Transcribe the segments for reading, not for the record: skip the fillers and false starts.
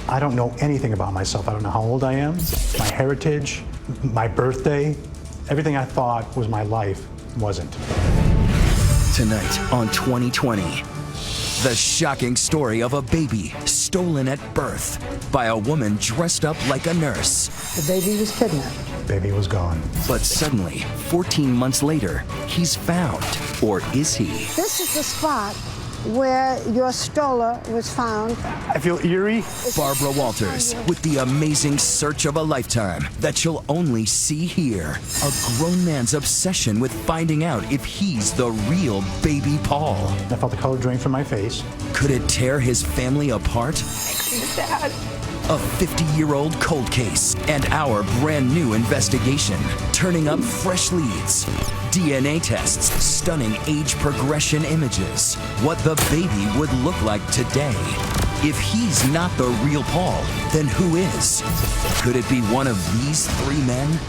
I don't know anything about myself. I don't know how old I am, my heritage, my birthday. Everything I thought was my life wasn't. Tonight on 2020, the shocking story of a baby stolen at birth by a woman dressed up like a nurse. The baby was kidnapped. Baby was gone. But suddenly, 14 months later, he's found. Or is he? This is the spot where your stroller was found. I feel eerie. Barbara Walters with the amazing search of a lifetime that you'll only see here. A grown man's obsession with finding out if he's the real baby Paul. I felt the color drain from my face. Could it tear his family apart? Dad. A 50-year-old cold case and our brand new investigation, turning up fresh leads, DNA tests, stunning age progression images, what the baby would look like today. If he's not the real Paul, then who is? Could it be one of these three men?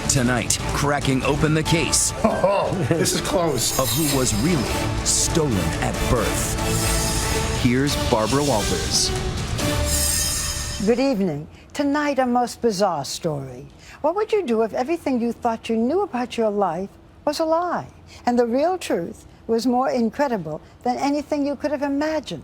Tonight, cracking open the case. Oh, this is close. Of who was really stolen at birth. Here's Barbara Walters. Good evening. Tonight, a most bizarre story. What would you do if everything you thought you knew about your life was a lie, and the real truth was more incredible than anything you could have imagined?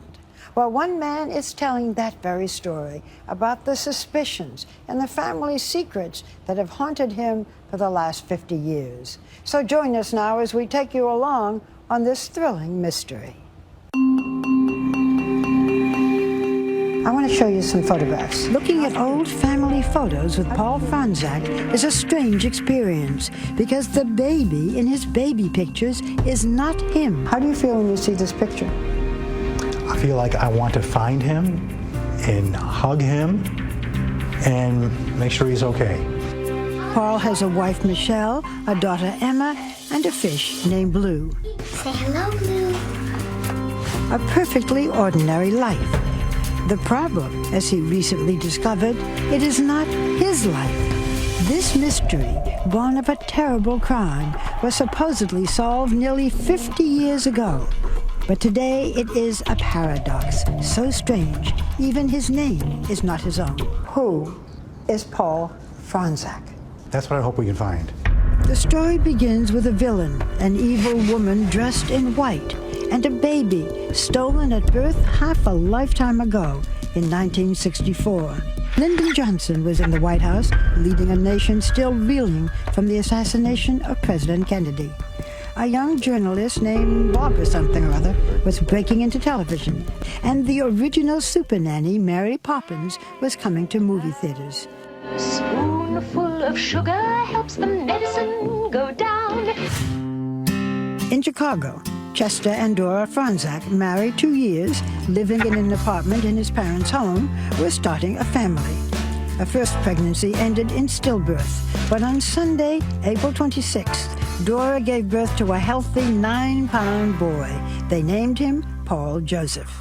Well, one man is telling that very story about the suspicions and the family secrets that have haunted him for the last 50 years. So join us now as we take you along on this thrilling mystery. I want to show you some photographs. Looking at old family photos with Paul Franzak is a strange experience because the baby in his baby pictures is not him. How do you feel when you see this picture? I feel like I want to find him and hug him and make sure he's okay. Paul has a wife, Michelle, a daughter, Emma, and a fish named Blue. Say hello, Blue. A perfectly ordinary life. The problem, as he recently discovered, it is not his life. This mystery, born of a terrible crime, was supposedly solved nearly 50 years ago. But today it is a paradox, so strange, even his name is not his own. Who is Paul Franzak? That's what I hope we can find. The story begins with a villain, an evil woman dressed in white, and a baby stolen at birth half a lifetime ago in 1964. Lyndon Johnson was in the White House, leading a nation still reeling from the assassination of President Kennedy. A young journalist named Bob or something or other was breaking into television, and the original super nanny, Mary Poppins, was coming to movie theaters. A spoonful of sugar helps the medicine go down. In Chicago, Chester and Dora Franzak, married 2 years, living in an apartment in his parents' home, were starting a family. A first pregnancy ended in stillbirth, but on Sunday, April 26th, Dora gave birth to a healthy 9-pound boy. They named him Paul Joseph.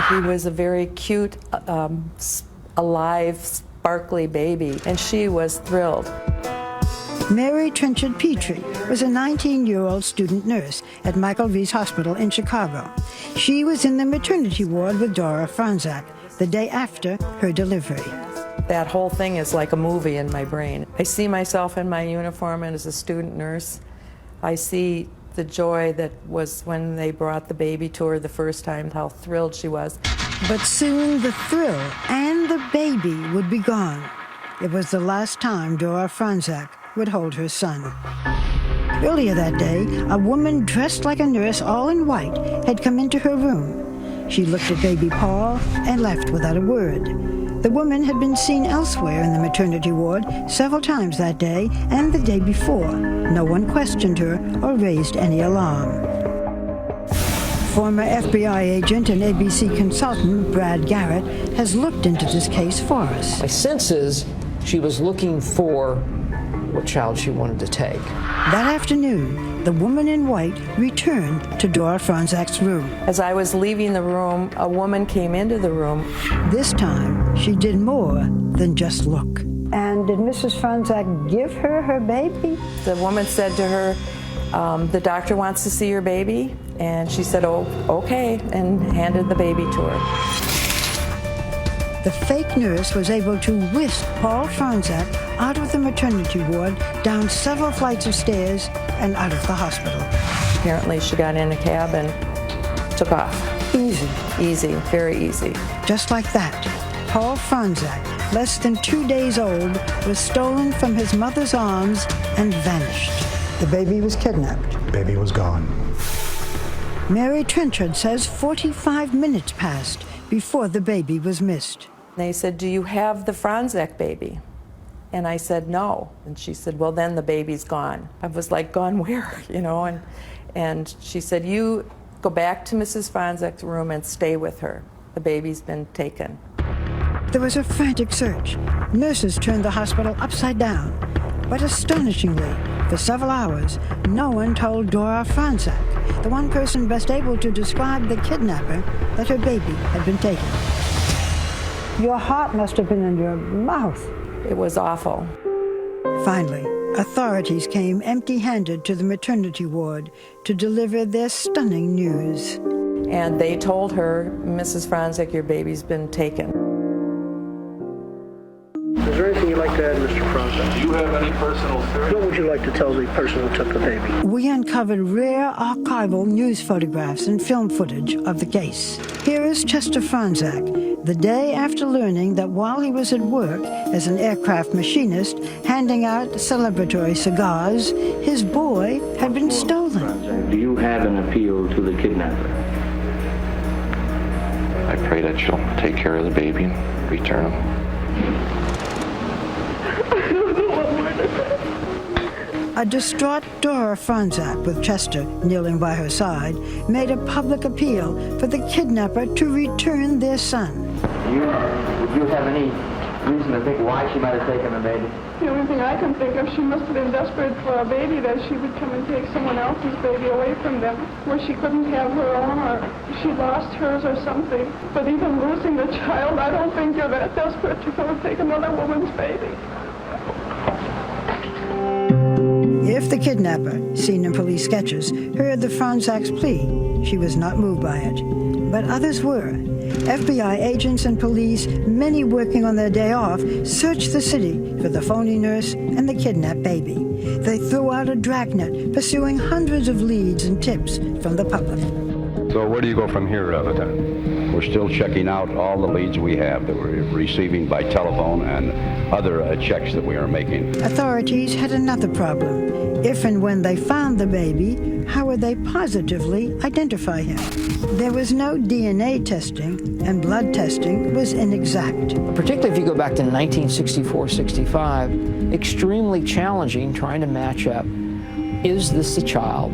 He was a very cute, alive, sparkly baby, and she was thrilled. Mary Trenchard Petrie was a 19-year-old student nurse at Michael Reese Hospital in Chicago. She was in the maternity ward with Dora Franzak the day after her delivery. That whole thing is like a movie in my brain. I see myself in my uniform and as a student nurse. I see the joy that was when they brought the baby to her the first time, how thrilled she was. But soon the thrill and the baby would be gone. It was the last time Dora Franzak would hold her son. Earlier that day, a woman dressed like a nurse, all in white, had come into her room. She looked at baby Paul and left without a word. The woman had been seen elsewhere in the maternity ward several times that day and the day before. No one questioned her or raised any alarm. Former FBI agent and ABC consultant Brad Garrett has looked into this case for us. My sense is she was looking for what child she wanted to take. That afternoon, the woman in white returned to Dora Franzak's room. As I was leaving the room, a woman came into the room. This time, she did more than just look. And did Mrs. Franzak give her her baby? The woman said to her, the doctor wants to see your baby. And she said, oh, okay, and handed the baby to her. the fake nurse was able to whisk Paul Franzak out of the maternity ward, down several flights of stairs, and out of the hospital. Apparently she got in a cab and took off. Easy. Easy, very easy. Just like that, Paul Franzak, less than 2 days old, was stolen from his mother's arms and vanished. The baby was kidnapped. Baby was gone. Mary Trenchard says 45 minutes passed before the baby was missed. They said, "Do you have the Franzak baby?" And I said, "No." And she said, "Well, then the baby's gone." I was like, "Gone where?" You know, and she said, "You go back to Mrs. Franzak's room and stay with her. The baby's been taken." There was a frantic search. Nurses turned the hospital upside down. But astonishingly, for several hours, no one told Dora Franzak, the one person best able to describe the kidnapper, that her baby had been taken. Your heart must have been in your mouth. It was awful. Finally, authorities came empty-handed to the maternity ward to deliver their stunning news. And they told her, "Mrs. Franzak, your baby's been taken." Is there anything you'd like to add, Mr. Franzak? Do you have any personal theory? What would you like to tell the person who took the baby? We uncovered rare archival news photographs and film footage of the case. Here is Chester Franzak, the day after learning that while he was at work as an aircraft machinist handing out celebratory cigars, his boy had been stolen. Do you have an appeal to the kidnapper? I pray that she'll take care of the baby and return him. A distraught Dora Franzak, with Chester kneeling by her side, made a public appeal for the kidnapper to return their son. Would you have any reason to think why she might have taken the baby? The only thing I can think of, she must have been desperate for a baby, that she would come and take someone else's baby away from them, where she couldn't have her own, or she lost hers or something. But even losing the child, I don't think you're that desperate to go and take another woman's baby. If the kidnapper, seen in police sketches, heard the Franzak's plea, she was not moved by it. But others were. FBI agents and police, many working on their day off, searched the city for the phony nurse and the kidnapped baby. They threw out a dragnet, pursuing hundreds of leads and tips from the public. So where do you go from here, Lieutenant? We're still checking out all the leads we have that we're receiving by telephone and other checks that we are making. Authorities had another problem. If and when they found the baby, how would they positively identify him? There was no DNA testing, and blood testing was inexact. Particularly if you go back to 1964-65, extremely challenging trying to match up, is this the child,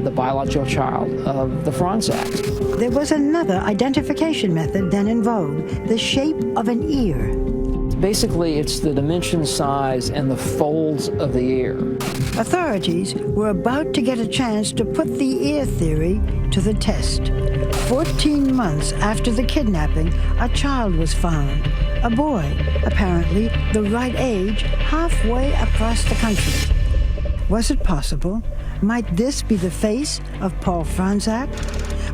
the biological child of the Franzaks? There was another identification method then in vogue, the shape of an ear. Basically, it's the dimension, size, and the folds of the ear. Authorities were about to get a chance to put the ear theory to the test. 14 months after the kidnapping, a child was found. A boy, apparently the right age, halfway across the country. Was it possible? Might this be the face of Paul Franzak?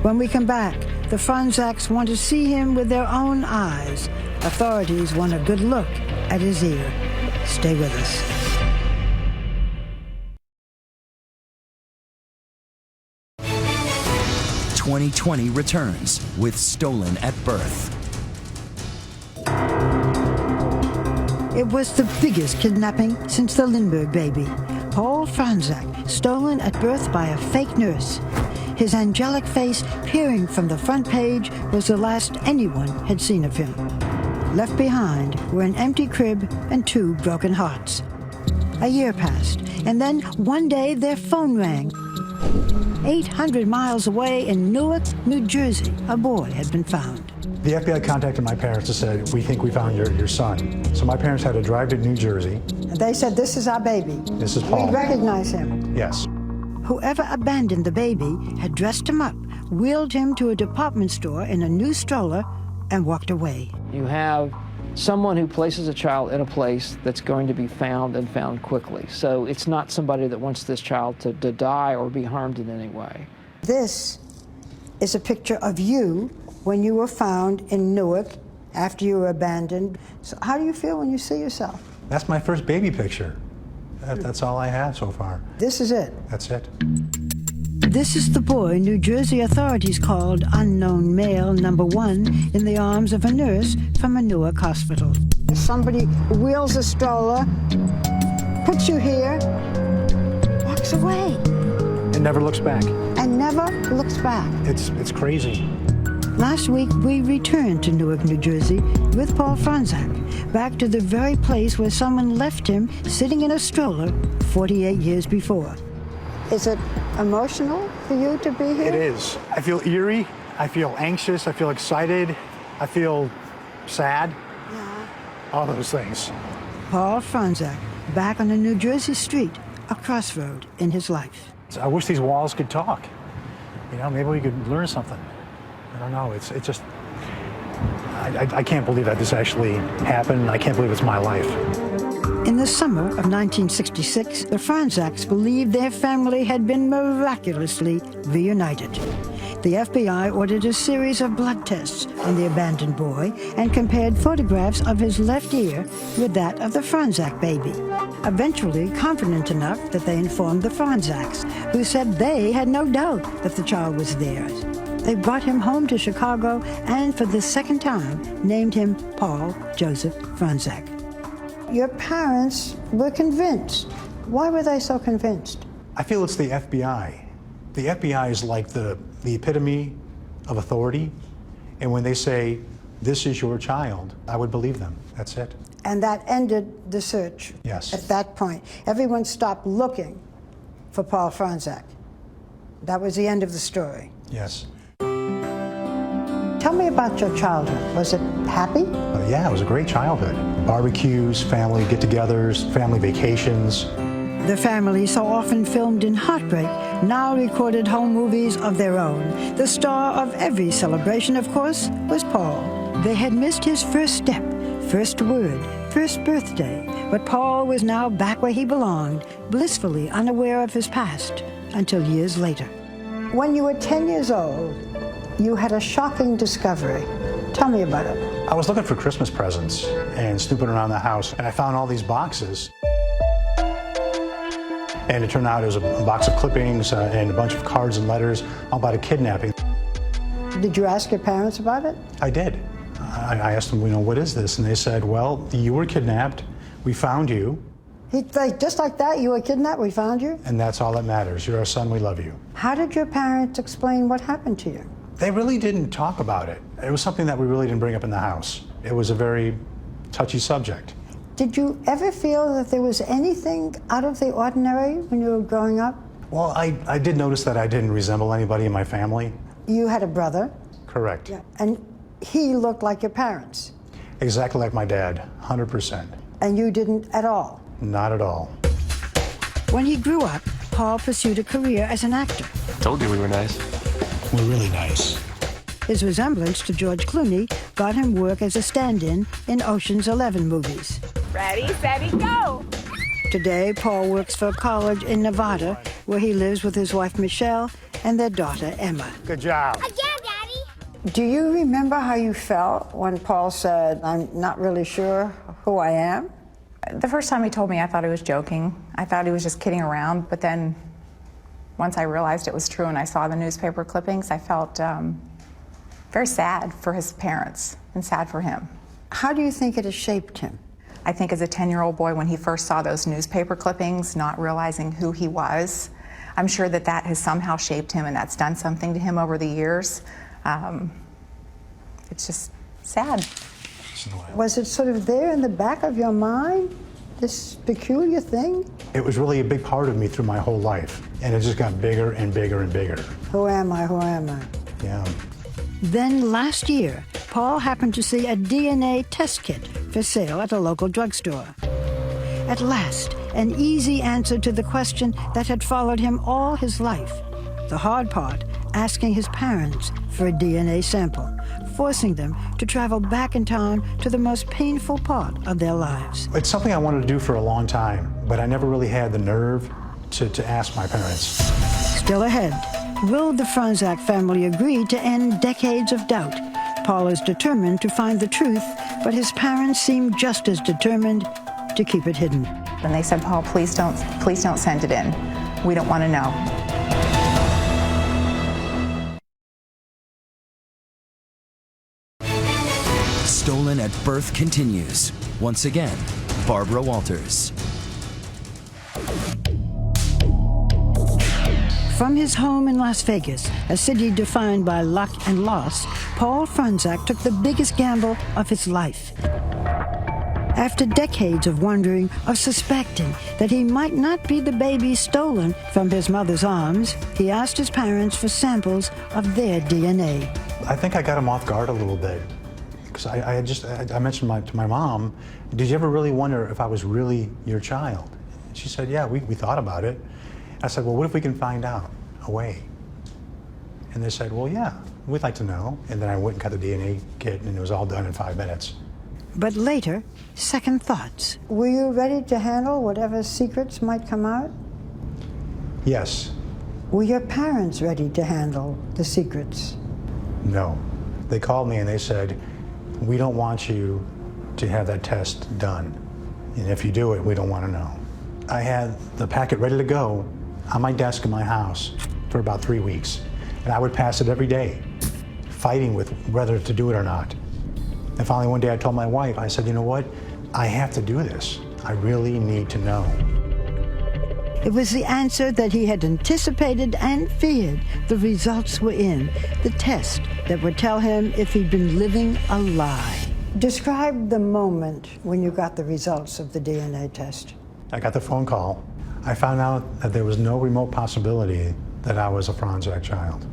When we come back, the Franzaks want to see him with their own eyes. Authorities want a good look at his ear. Stay with us. "2020 returns with Stolen at Birth." It was the biggest kidnapping since the Lindbergh baby. Paul Franzak, stolen at birth by a fake nurse. His angelic face peering from the front page was the last anyone had seen of him. Left behind were an empty crib and 2 broken hearts. A year passed, and then one day their phone rang. 800 miles away in Newark, New Jersey, a boy had been found. The FBI contacted my parents and said, "We think we found your son." So my parents had to drive to New Jersey. And they said, "This is our baby. This is Paul. We recognize him." Yes. Whoever abandoned the baby had dressed him up, wheeled him to a department store in a new stroller, and walked away. You have someone who places a child in a place that's going to be found and found quickly. So it's not somebody that wants this child to die or be harmed in any way. This is a picture of you when you were found in Newark after you were abandoned. So how do you feel when you see yourself? That's my first baby picture. That's all I have so far. This is it? That's it. This is the boy New Jersey authorities called unknown male number 1 in the arms of a nurse from a Newark hospital. Somebody wheels a stroller, puts you here, walks away. It never looks back. And never looks back. It's crazy. Last week, we returned to Newark, New Jersey with Paul Franzak, back to the very place where someone left him sitting in a stroller 48 years before. Is it emotional for you to be here? It is. I feel eerie. I feel anxious. I feel excited. I feel sad. Yeah. All those things. Paul Franzak, back on a New Jersey street, a crossroad in his life. I wish these walls could talk. You know, maybe we could learn something. I don't know. It's just, I can't believe that this actually happened. I can't believe it's my life. In the summer of 1966, the Franzaks believed their family had been miraculously reunited. The FBI ordered a series of blood tests on the abandoned boy and compared photographs of his left ear with that of the Franzak baby. Eventually, confident enough that they informed the Franzaks, who said they had no doubt that the child was theirs. They brought him home to Chicago and, for the second time, named him Paul Joseph Franzak. Your parents were convinced. Why were they so convinced? I feel it's the FBI. The FBI is like the epitome of authority. And when they say, this is your child, I would believe them. That's it. And that ended the search. Yes. At that point, everyone stopped looking for Paul Franzak. That was the end of the story. Yes. Tell me about your childhood. Was it happy? Yeah, it was a great childhood. Barbecues, family get-togethers, family vacations. The family, so often filmed in heartbreak, now recorded home movies of their own. The star of every celebration, of course, was Paul. They had missed his first step, first word, first birthday, but Paul was now back where he belonged, blissfully unaware of his past, until years later. When you were 10 years old, you had a shocking discovery. Tell me about it. I was looking for Christmas presents and snooping around the house, and I found all these boxes. And it turned out it was a box of clippings and a bunch of cards and letters all about a kidnapping. Did you ask your parents about it? I did. I asked them, what is this? And they said, well, you were kidnapped. We found you. Just like that, you were kidnapped, we found you? And that's all that matters. You're our son, we love you. How did your parents explain what happened to you? They really didn't talk about it. It was something that we really didn't bring up in the house. It was a very touchy subject. Did you ever feel that there was anything out of the ordinary when you were growing up? Well, I did notice that I didn't resemble anybody in my family. You had a brother? Correct. Yeah. And he looked like your parents? Exactly like my dad, 100%. And you didn't at all? Not at all. When he grew up, Paul pursued a career as an actor. Told you we were nice. We're really nice. His resemblance to George Clooney got him work as a stand-in in Ocean's 11 movies. Ready, steady, go! Today, Paul works for a college in Nevada, where he lives with his wife, Michelle, and their daughter, Emma. Good job. Again, Daddy! Do you remember how you felt when Paul said, I'm not really sure who I am? The first time he told me, I thought he was joking. I thought he was just kidding around, but then once I realized it was true and I saw the newspaper clippings, I felt very sad for his parents and sad for him. How do you think it has shaped him? I think as a 10-year-old boy, when he first saw those newspaper clippings, not realizing who he was, I'm sure that that has somehow shaped him and that's done something to him over the years. It's just sad. Was it sort of there in the back of your mind, this peculiar thing? It was really a big part of me through my whole life, and it just got bigger and bigger and bigger. Who am I? Who am I? Yeah. Then last year, Paul happened to see a DNA test kit for sale at a local drugstore. At last, an easy answer to the question that had followed him all his life. The hard part, asking his parents for a DNA sample, forcing them to travel back in time to the most painful part of their lives. It's something I wanted to do for a long time, but I never really had the nerve to ask my parents. Still ahead, will the Franzak family agree to end decades of doubt? Paul is determined to find the truth, but his parents seem just as determined to keep it hidden. And they said, Paul, please don't send it in. We don't want to know. Stolen at Birth continues. Once again, Barbara Walters. From his home in Las Vegas, a city defined by luck and loss, Paul Franczak took the biggest gamble of his life. After decades of wondering, of suspecting that he might not be the baby stolen from his mother's arms, he asked his parents for samples of their DNA. I think I got him off guard a little bit. Because I mentioned to my mom, did you ever really wonder if I was really your child? She said, yeah, we thought about it. I said, well, what if we can find out a way? And they said, well, yeah, we'd like to know. And then I went and got the DNA kit, and it was all done in 5 minutes. But later, second thoughts. Were you ready to handle whatever secrets might come out? Yes. Were your parents ready to handle the secrets? No. They called me and they said, we don't want you to have that test done. And if you do it, we don't want to know. I had the packet ready to go on my desk in my house for about 3 weeks. And I would pass it every day, fighting with whether to do it or not. And finally one day I told my wife, I said, you know what? I have to do this. I really need to know. It was the answer that he had anticipated and feared. The results were in. The test that would tell him if he'd been living a lie. Describe the moment when you got the results of the DNA test. I got the phone call. I found out that there was no remote possibility that I was a Franczak child.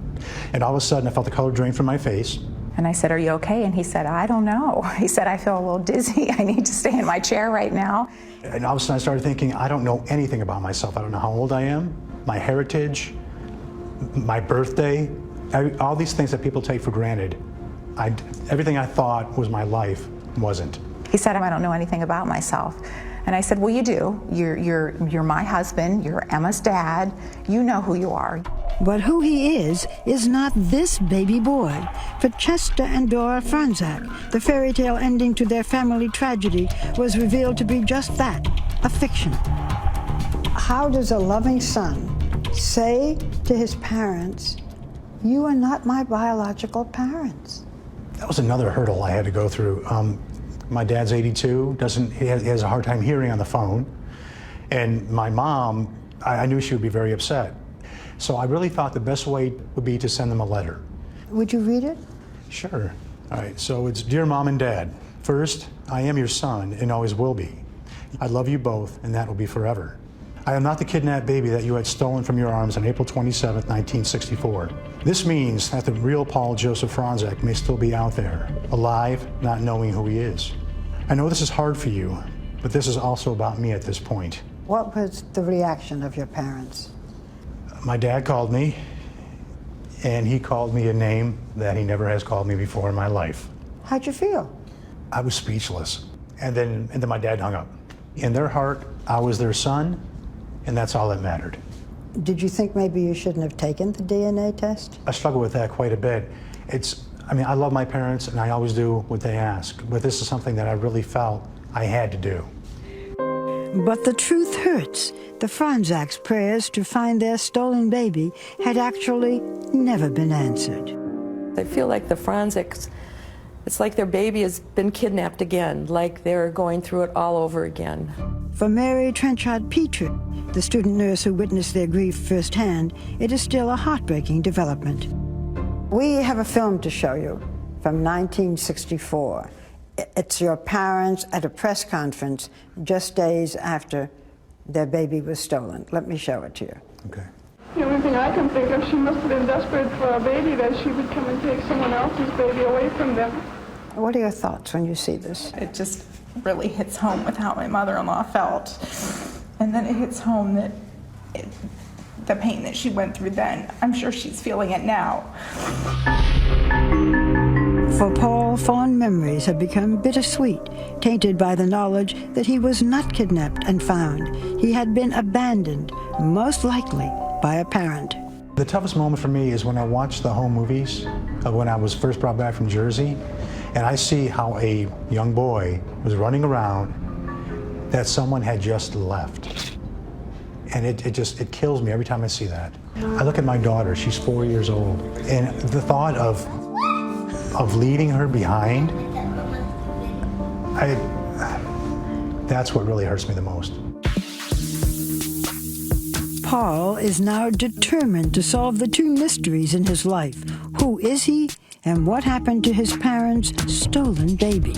And all of a sudden I felt the color drain from my face. And I said, are you okay? And he said, I don't know. He said, I feel a little dizzy. I need to stay in my chair right now. And all of a sudden I started thinking, I don't know anything about myself. I don't know how old I am, my heritage, my birthday, all these things that people take for granted. Everything I thought was my life wasn't. He said, I don't know anything about myself. And I said, well, you do. You're my husband. You're Emma's dad. You know who you are. But who he is not this baby boy. For Chester and Dora Franczak, the fairy tale ending to their family tragedy was revealed to be just that, a fiction. How does a loving son say to his parents, you are not my biological parents? That was another hurdle I had to go through. My dad's 82, he has a hard time hearing on the phone. And my mom, I knew she would be very upset. So I really thought the best way would be to send them a letter. Would you read it? Sure. All right, so it's Dear Mom and Dad. First, I am your son and always will be. I love you both, and that will be forever. I am not the kidnapped baby that you had stolen from your arms on April 27, 1964. This means that the real Paul Joseph Franczak may still be out there, alive, not knowing who he is. I know this is hard for you, but this is also about me at this point. What was the reaction of your parents? My dad called me, and he called me a name that he never has called me before in my life. How'd you feel? I was speechless. And then my dad hung up. In their heart, I was their son, and that's all that mattered. Did you think maybe you shouldn't have taken the DNA test? I struggle with that quite a bit. I love my parents, and I always do what they ask, but this is something that I really felt I had to do. But the truth hurts. The Franczaks' prayers to find their stolen baby had actually never been answered. I feel like the Franczaks, it's like their baby has been kidnapped again, like they're going through it all over again. For Mary Trenchard Petrie, the student nurse who witnessed their grief firsthand, it is still a heartbreaking development. We have a film to show you from 1964. It's your parents at a press conference just days after their baby was stolen. Let me show it to you. Okay. The only thing I can think of, she must have been desperate for a baby, that she would come and take someone else's baby away from them. What are your thoughts when you see this? It just really hits home with how my mother-in-law felt. And then it hits home that the pain that she went through then, I'm sure she's feeling it now. For Paul, fond memories have become bittersweet, tainted by the knowledge that he was not kidnapped and found. He had been abandoned, most likely by a parent. The toughest moment for me is when I watch the home movies of when I was first brought back from Jersey, and I see how a young boy was running around that someone had just left. And it kills me every time I see that. I look at my daughter, she's 4 years old, and the thought of leaving her behind, that's what really hurts me the most. Paul is now determined to solve the two mysteries in his life. Who is he, and what happened to his parents' stolen baby?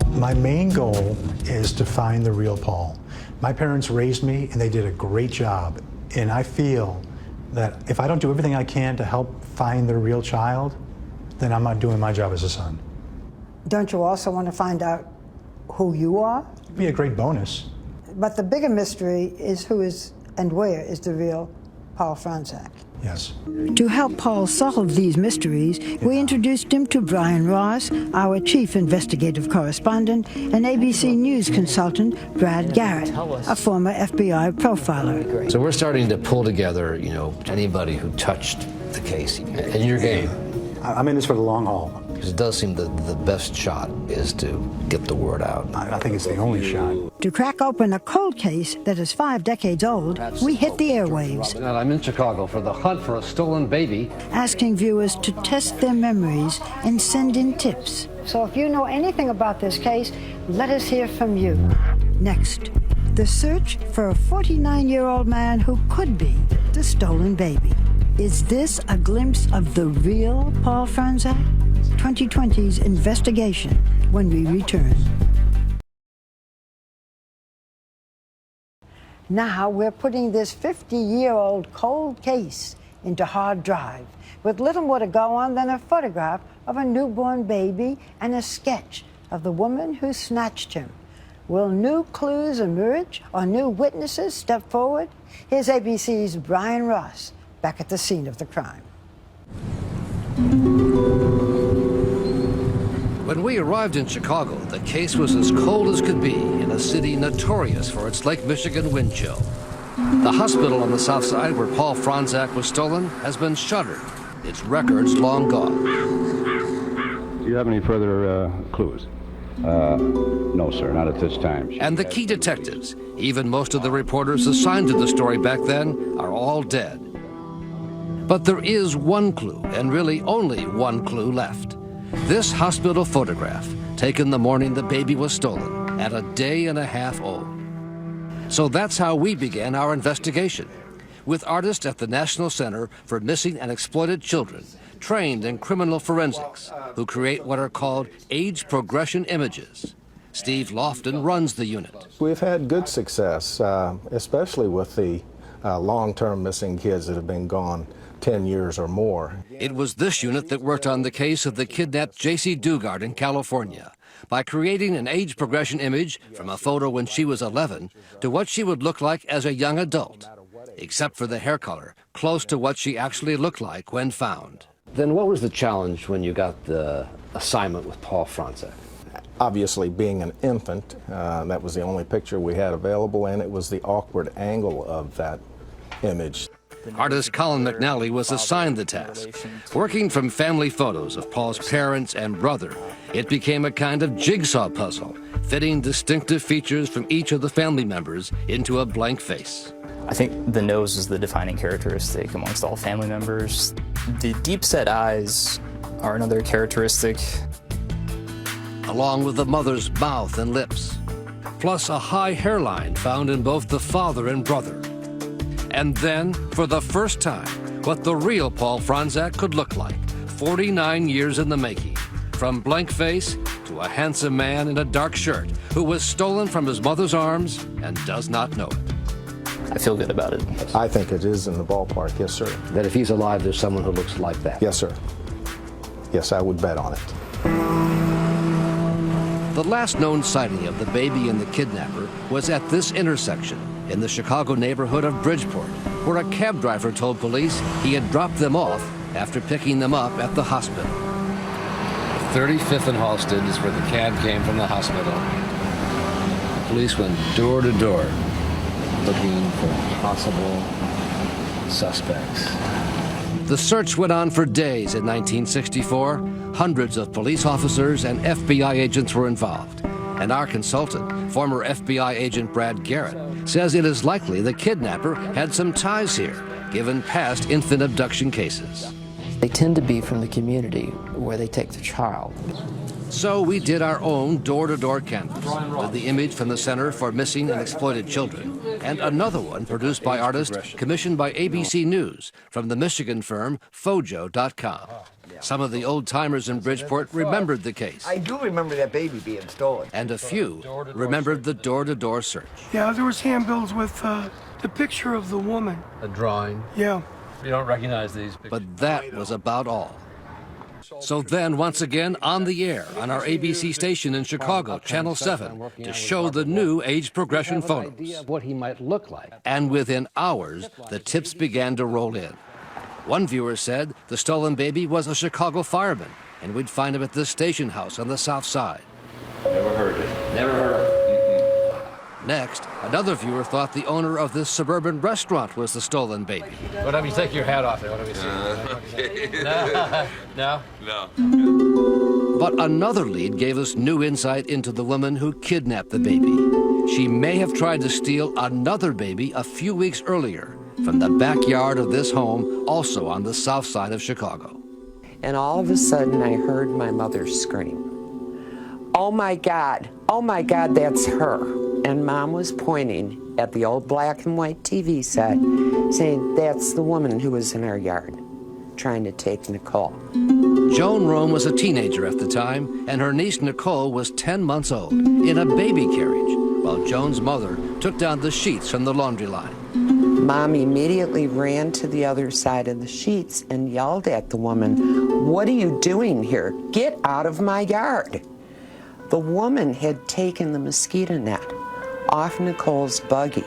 My main goal is to find the real Paul. My parents raised me, and they did a great job. And I feel that if I don't do everything I can to help find the real child, then I'm not doing my job as a son. Don't you also want to find out who you are? It'd be a great bonus. But the bigger mystery is who is and where is the real Paul Franczak. Yes. To help Paul solve these mysteries, we introduced him to Brian Ross, our chief investigative correspondent, and ABC News consultant Brad Garrett, a former FBI profiler. So we're starting to pull together, anybody who touched the case in your game. I'm in this for the long haul. Because it does seem that the best shot is to get the word out. I think it's the only shot. To crack open a cold case that is 5 decades old, we hit the airwaves. I'm in Chicago for the hunt for a stolen baby. Asking viewers to test their memories and send in tips. So if you know anything about this case, let us hear from you. Next, the search for a 49-year-old man who could be the stolen baby. Is this a glimpse of the real Paul Franczak? 2020's investigation when we return. Now we're putting this 50-year-old cold case into hard drive with little more to go on than a photograph of a newborn baby and a sketch of the woman who snatched him. Will new clues emerge or new witnesses step forward? Here's ABC's Brian Ross back at the scene of the crime. When we arrived in Chicago, the case was as cold as could be in a city notorious for its Lake Michigan wind chill. The hospital on the south side where Paul Franczak was stolen has been shuttered, its records long gone. Do you have any further clues? No, sir, not at this time. And the key detectives, even most of the reporters assigned to the story back then, are all dead. But there is one clue, and really only one clue left. This hospital photograph, taken the morning the baby was stolen, at a day and a half old. So that's how we began our investigation, with artists at the National Center for Missing and Exploited Children, trained in criminal forensics, who create what are called age progression images. Steve Lofton runs the unit. We've had good success, especially with the long-term missing kids that have been gone 10 years or more. It was this unit that worked on the case of the kidnapped J.C. Dugard in California by creating an age progression image from a photo when she was 11 to what she would look like as a young adult, except for the hair color, close to what she actually looked like when found. Then what was the challenge when you got the assignment with Paul Franczak? Obviously, being an infant, that was the only picture we had available, and it was the awkward angle of that image. Artist Colin McNally was assigned the task. Working from family photos of Paul's parents and brother, it became a kind of jigsaw puzzle, fitting distinctive features from each of the family members into a blank face. I think the nose is the defining characteristic amongst all family members. The deep-set eyes are another characteristic. Along with the mother's mouth and lips, plus a high hairline found in both the father and brother. And then, for the first time, what the real Paul Franczak could look like, 49 years in the making, from blank face to a handsome man in a dark shirt who was stolen from his mother's arms and does not know it. I feel good about it. I think it is in the ballpark, yes, sir. That if he's alive, there's someone who looks like that? Yes, sir. Yes, I would bet on it. The last known sighting of the baby and the kidnapper was at this intersection in the Chicago neighborhood of Bridgeport, where a cab driver told police he had dropped them off after picking them up at the hospital. 35th and Halsted is where the cab came from the hospital. Police went door to door looking for possible suspects. The search went on for days in 1964. Hundreds of police officers and FBI agents were involved. And our consultant, former FBI agent Brad Garrett, says it is likely the kidnapper had some ties here, given past infant abduction cases. They tend to be from the community where they take the child. So we did our own door-to-door canvass with the image from the Center for Missing and Exploited Children and another one produced by artists commissioned by ABC News from the Michigan firm Fojo.com. Some of the old-timers in Bridgeport remembered the case. I do remember that baby being stolen. And a few remembered the door-to-door search. Yeah, there was handbills with the picture of the woman. A drawing? Yeah. You don't recognize these pictures? But that was about all. So then, once again, on the air, on our ABC station in Chicago, Channel 7, to show the new age progression photos. What he might look like. And within hours, the tips began to roll in. One viewer said the stolen baby was a Chicago fireman, and we'd find him at this station house on the south side. Never heard it. Never heard of it. Next, another viewer thought the owner of this suburban restaurant was the stolen baby. Why don't you take your hat off there? What do we see? No? No? But another lead gave us new insight into the woman who kidnapped the baby. She may have tried to steal another baby a few weeks earlier from the backyard of this home, also on the south side of Chicago. And all of a sudden, I heard my mother scream, "Oh my God, that's her." And Mom was pointing at the old black and white TV set, saying, "That's the woman who was in our yard, trying to take Nicole." Joan Rome was a teenager at the time, and her niece Nicole was 10 months old, in a baby carriage, while Joan's mother took down the sheets from the laundry line. Mom immediately ran to the other side of the sheets and yelled at the woman, "What are you doing here? Get out of my yard." The woman had taken the mosquito net off Nicole's buggy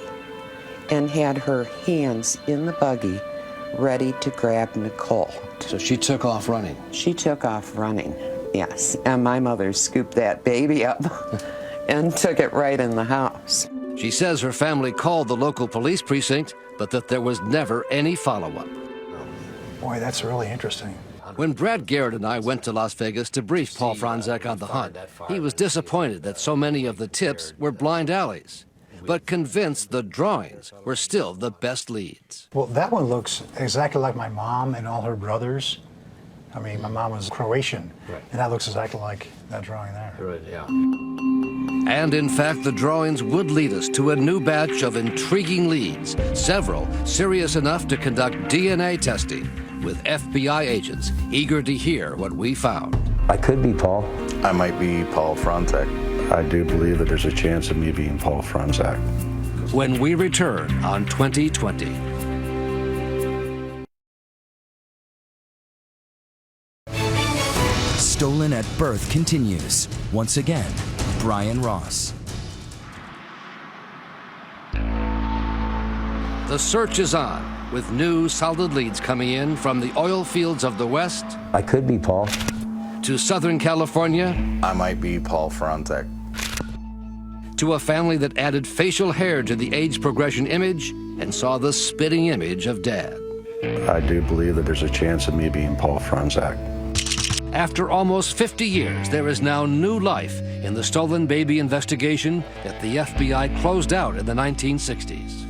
and had her hands in the buggy ready to grab Nicole. So she took off running? She took off running, yes. And my mother scooped that baby up and took it right in the house. She says her family called the local police precinct, but that there was never any follow-up. Boy, that's really interesting. When Brad Garrett and I went to Las Vegas to brief Paul Franzek on the hunt, he was disappointed that so many of the tips were blind alleys, but convinced the drawings were still the best leads. Well, that one looks exactly like my mom and all her brothers. I mean, my mom was Croatian, and that looks exactly like that drawing there. Right, yeah. And in fact, the drawings would lead us to a new batch of intriguing leads, several serious enough to conduct DNA testing, with FBI agents eager to hear what we found. I could be Paul. I might be Paul Franzek. I do believe that there's a chance of me being Paul Franzek. When we return on 2020. Stolen at Birth continues. Once again, Brian Ross. The search is on, with new solid leads coming in from the oil fields of the West. I could be Paul. To Southern California. I might be Paul Franzek. To a family that added facial hair to the age progression image and saw the spitting image of Dad. I do believe that there's a chance of me being Paul Franzek. After almost 50 years, there is now new life in the stolen baby investigation that the FBI closed out in the 1960s.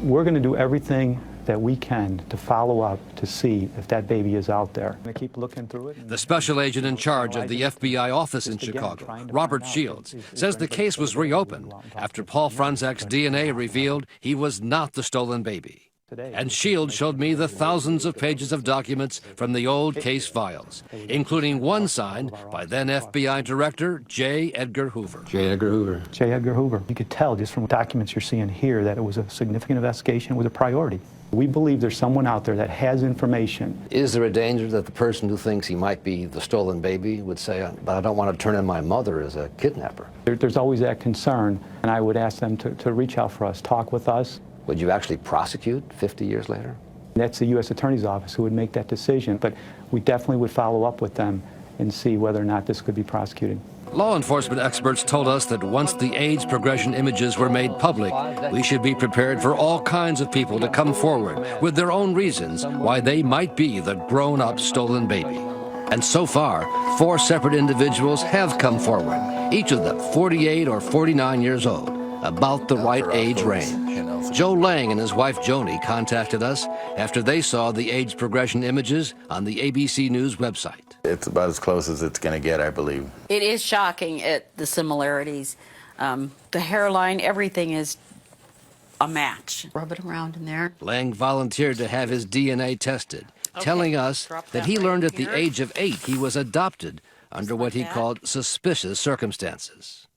We're going to do everything that we can to follow up to see if that baby is out there. We keep looking through it. The special agent in charge of the FBI office in Chicago, Robert Shields, says the case was reopened after Paul Franzek's DNA revealed he was not the stolen baby. And Shields showed me the thousands of pages of documents from the old case files, including one signed by then FBI Director J. Edgar Hoover. J. Edgar Hoover. J. Edgar Hoover. You could tell just from documents you're seeing here that it was a significant investigation, it was a priority. We believe there's someone out there that has information. Is there a danger that the person who thinks he might be the stolen baby would say, but I don't want to turn in my mother as a kidnapper? There's always that concern, and I would ask them to reach out for us, talk with us. Would you actually prosecute 50 years later? That's the U.S. Attorney's Office who would make that decision, but we definitely would follow up with them and see whether or not this could be prosecuted. Law enforcement experts told us that once the age progression images were made public, we should be prepared for all kinds of people to come forward with their own reasons why they might be the grown-up stolen baby. And so far, 4 separate individuals have come forward, each of them 48 or 49 years old, about the right age range. Joe Lang and his wife Joni contacted us after they saw the age progression images on the ABC News website. It's about as close as it's going to get, I believe. It is shocking at the similarities. The hairline, everything is a match. Rub it around in there. Lang volunteered to have his DNA tested, telling us that he learned at the age of 8 he was adopted under what he called suspicious circumstances.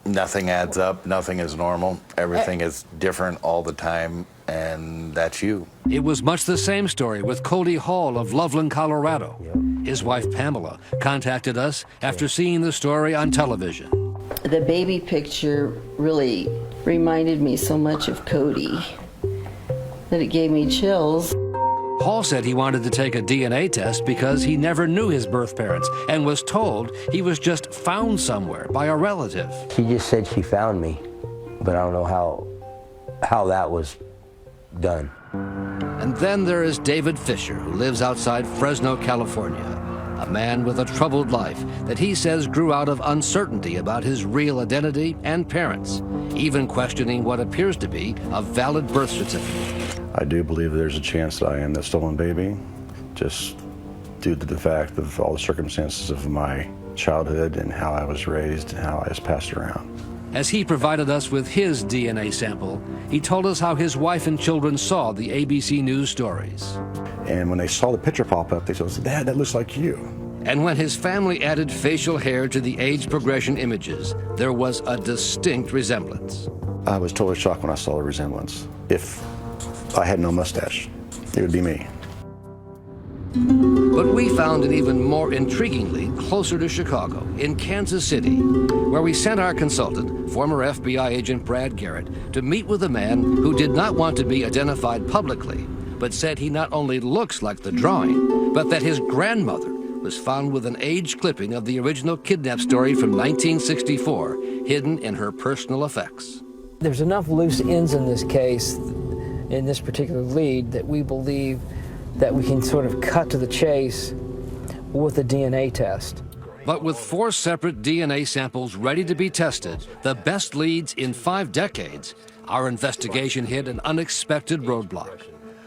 Nothing adds up. Nothing is normal. Everything is different all the time, and that's you. It was much the same story with Cody Hall of Loveland, Colorado. His wife, Pamela, contacted us after seeing the story on television. The baby picture really reminded me so much of Cody that it gave me chills. Paul said he wanted to take a DNA test because he never knew his birth parents and was told he was just found somewhere by a relative. She just said she found me, but I don't know how that was done. And then there is David Fisher, who lives outside Fresno, California, a man with a troubled life that he says grew out of uncertainty about his real identity and parents, even questioning what appears to be a valid birth certificate. I do believe there's a chance that I am the stolen baby, just due to the fact of all the circumstances of my childhood and how I was raised and how I was passed around. As he provided us with his DNA sample, he told us how his wife and children saw the ABC News stories. And when they saw the picture pop up, they said, "Dad, that looks like you." And when his family added facial hair to the age progression images, there was a distinct resemblance. I was totally shocked when I saw the resemblance. If I had no mustache, it would be me. But we found it even more intriguingly closer to Chicago, in Kansas City, where we sent our consultant, former FBI agent Brad Garrett, to meet with a man who did not want to be identified publicly, but said he not only looks like the drawing, but that his grandmother was found with an age clipping of the original kidnap story from 1964 hidden in her personal effects. There's enough loose ends in this case, in this particular lead, that we believe that we can sort of cut to the chase with a DNA test. But with 4 separate DNA samples ready to be tested, the best leads in 5 decades, our investigation hit an unexpected roadblock.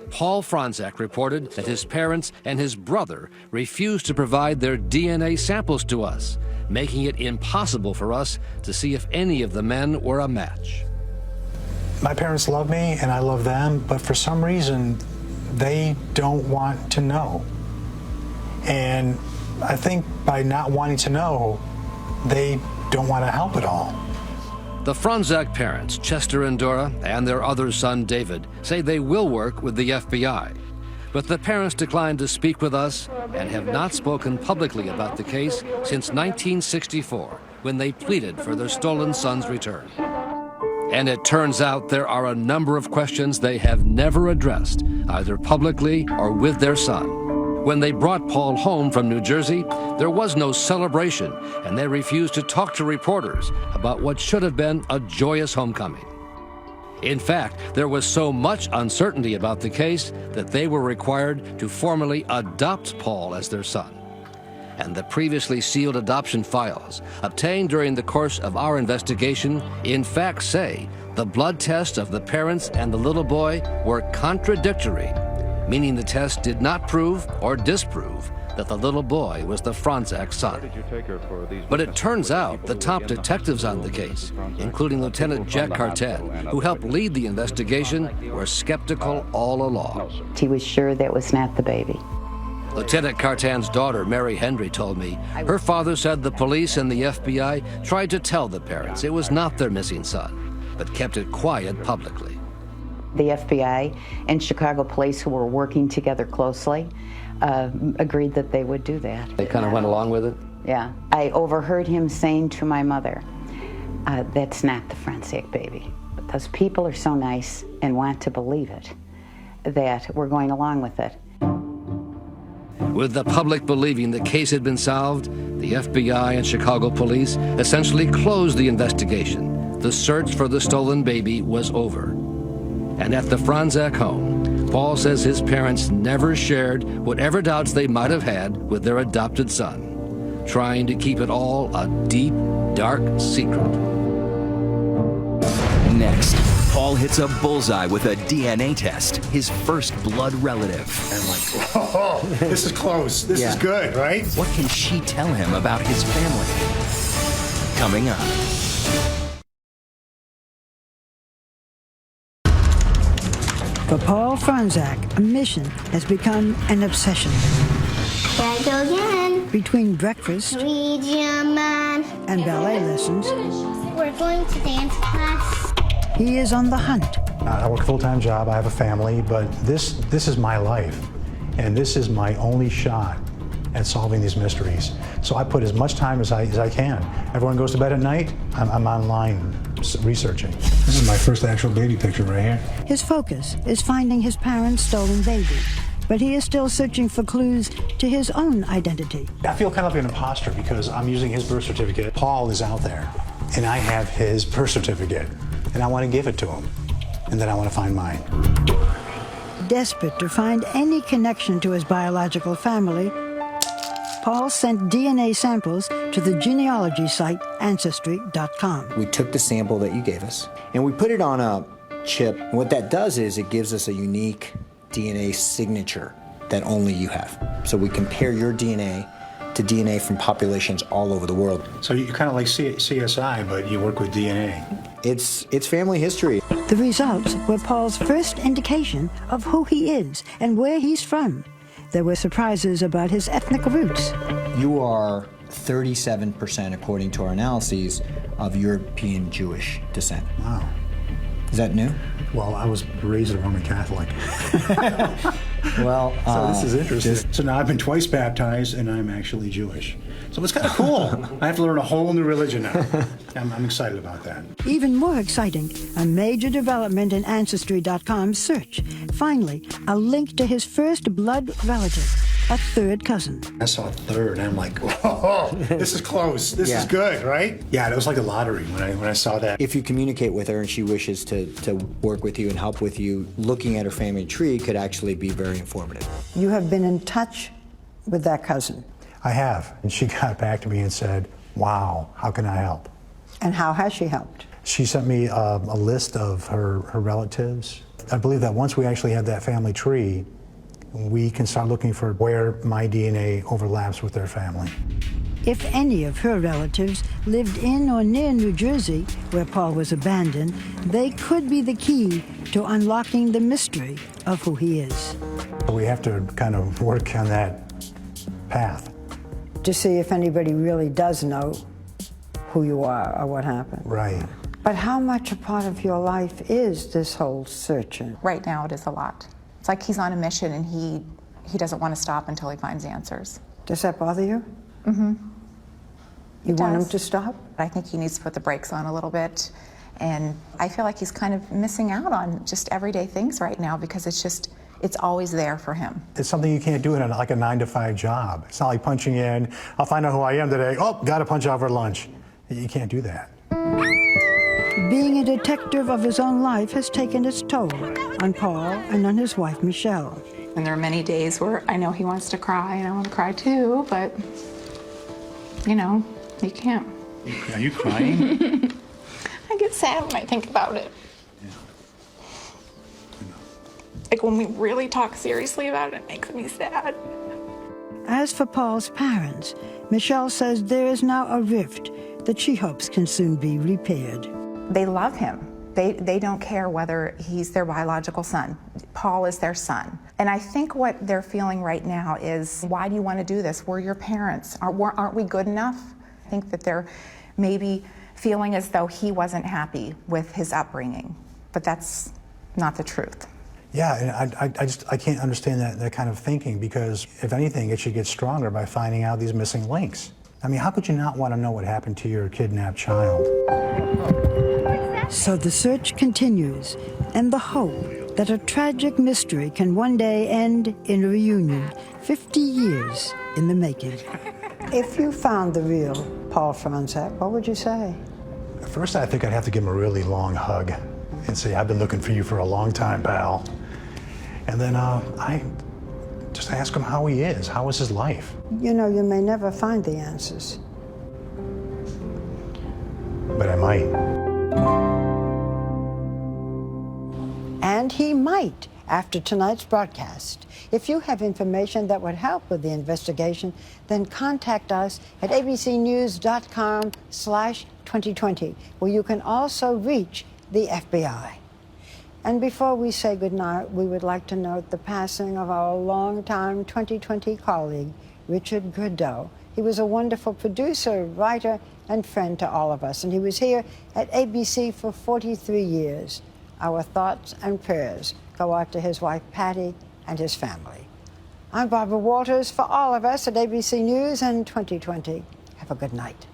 Paul Franczak reported that his parents and his brother refused to provide their DNA samples to us, making it impossible for us to see if any of the men were a match. My parents love me and I love them, but for some reason, they don't want to know. And I think by not wanting to know, they don't want to help at all. The Franczak parents, Chester and Dora, and their other son, David, say they will work with the FBI. But the parents declined to speak with us and have not spoken publicly about the case since 1964, when they pleaded for their stolen son's return. And it turns out there are a number of questions they have never addressed, either publicly or with their son. When they brought Paul home from New Jersey, there was no celebration, and they refused to talk to reporters about what should have been a joyous homecoming. In fact, there was so much uncertainty about the case that they were required to formally adopt Paul as their son. And the previously sealed adoption files obtained during the course of our investigation in fact say the blood tests of the parents and the little boy were contradictory, meaning the test did not prove or disprove that the little boy was the Franczak son. But it turns out the top detectives on the case, including Lieutenant Jack Cartan, who helped lead the investigation, were skeptical all along. He was sure that was not the baby. Lieutenant Cartan's daughter, Mary Hendry, told me her father said the police and the FBI tried to tell the parents it was not their missing son, but kept it quiet publicly. The FBI and Chicago police, who were working together closely, agreed that they would do that. They kind of went along with it? Yeah. I overheard him saying to my mother, that's not the Franczak baby. But those people are so nice and want to believe it that we're going along with it. With the public believing the case had been solved, the FBI and Chicago police essentially closed the investigation. The search for the stolen baby was over. And at the Franzak home, Paul says his parents never shared whatever doubts they might have had with their adopted son, trying to keep it all a deep, dark secret. Next, Paul hits a bullseye with a DNA test, his first blood relative. I'm like, oh, this is close. This is good, right? What can she tell him about his family? Coming up. For Paul Franzak, a mission has become an obsession. Here I go again. Between breakfast Man. and ballet lessons, We're going to dance class. he is on the hunt. I work a full-time job, I have a family, but this is my life. And this is my only shot at solving these mysteries. So I put as much time as I can. Everyone goes to bed at night, I'm online researching. This is my first actual baby picture right here. His focus is finding his parents' stolen baby, but he is still searching for clues to his own identity. I feel kind of like an imposter because I'm using his birth certificate. Paul is out there, and I have his birth certificate, and I want to give it to him, and then I want to find mine. Desperate to find any connection to his biological family, Paul sent DNA samples to the genealogy site Ancestry.com. We took the sample that you gave us, and we put it on a chip. And what that does is it gives us a unique DNA signature that only you have. So we compare your DNA to DNA from populations all over the world. So you're kind of like CSI, but you work with DNA. It's family history. The results were Paul's first indication of who he is and where he's from. There were surprises about his ethnic roots. You are 37%, according to our analyses, of European Jewish descent. Wow. Is that new? Well, I was raised a Roman Catholic. Well, so this is interesting. So now I've been twice baptized, and I'm actually Jewish. So it's kind of cool. I have to learn a whole new religion now. I'm excited about that. Even more exciting, a major development in Ancestry.com's search. Finally, a link to his first blood relative, a third cousin. I saw a third, and I'm like, oh, this is close. This is good, right? Yeah, it was like a lottery when I saw that. If you communicate with her and she wishes to work with you and help with you, looking at her family tree could actually be very informative. You have been in touch with that cousin. I have, and she got back to me and said, wow, how can I help? And how has she helped? She sent me a list of her relatives. I believe that once we actually have that family tree, we can start looking for where my DNA overlaps with their family. If any of her relatives lived in or near New Jersey, where Paul was abandoned, they could be the key to unlocking the mystery of who he is. We have to kind of work on that path. To see if anybody really does know who you are or what happened. Right. But how much a part of your life is this whole searching? Right now it is a lot. It's like he's on a mission and he doesn't want to stop until he finds answers. Does that bother you? Mm-hmm. You want him to stop? I think he needs to put the brakes on a little bit. And I feel like he's kind of missing out on just everyday things right now because it's always there for him. It's something you can't do in like a 9-to-5 job. It's not like punching in, I'll find out who I am today. Oh, got to punch out for lunch. You can't do that. Being a detective of his own life has taken its toll on Paul and on his wife, Michelle. And there are many days where I know he wants to cry and I want to cry too, but, you know, you can't. Are you crying? I get sad when I think about it. Like when we really talk seriously about it, it makes me sad. As for Paul's parents, Michelle says there is now a rift that she hopes can soon be repaired. They love him. They don't care whether he's their biological son. Paul is their son. And I think what they're feeling right now is, why do you want to do this? We're your parents. Aren't we good enough? I think that they're maybe feeling as though he wasn't happy with his upbringing. But that's not the truth. Yeah, and I can't understand that kind of thinking, because if anything, it should get stronger by finding out these missing links. I mean, how could you not want to know what happened to your kidnapped child? So the search continues, and the hope that a tragic mystery can one day end in a reunion 50 years in the making. If you found the real Paul Franczak, what would you say? First, I think I'd have to give him a really long hug and say, I've been looking for you for a long time, pal. And then I just ask him how he is. How is his life? You know, you may never find the answers. But I might. And he might after tonight's broadcast. If you have information that would help with the investigation, then contact us at abcnews.com/2020, where you can also reach the FBI. And before we say goodnight, we would like to note the passing of our longtime 2020 colleague, Richard Gurdeau. He was a wonderful producer, writer, and friend to all of us, and he was here at ABC for 43 years. Our thoughts and prayers go out to his wife, Patty, and his family. I'm Barbara Walters for all of us at ABC News and 2020. Have a good night.